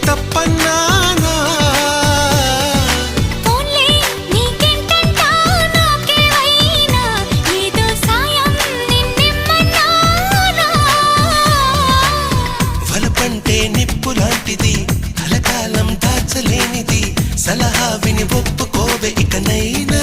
తప్పన్నానా వలపంటే నిప్పు లాంటిది కలకాలం దాచలేనిది సలహా విని ఒప్పుకోవే ఇకనైనా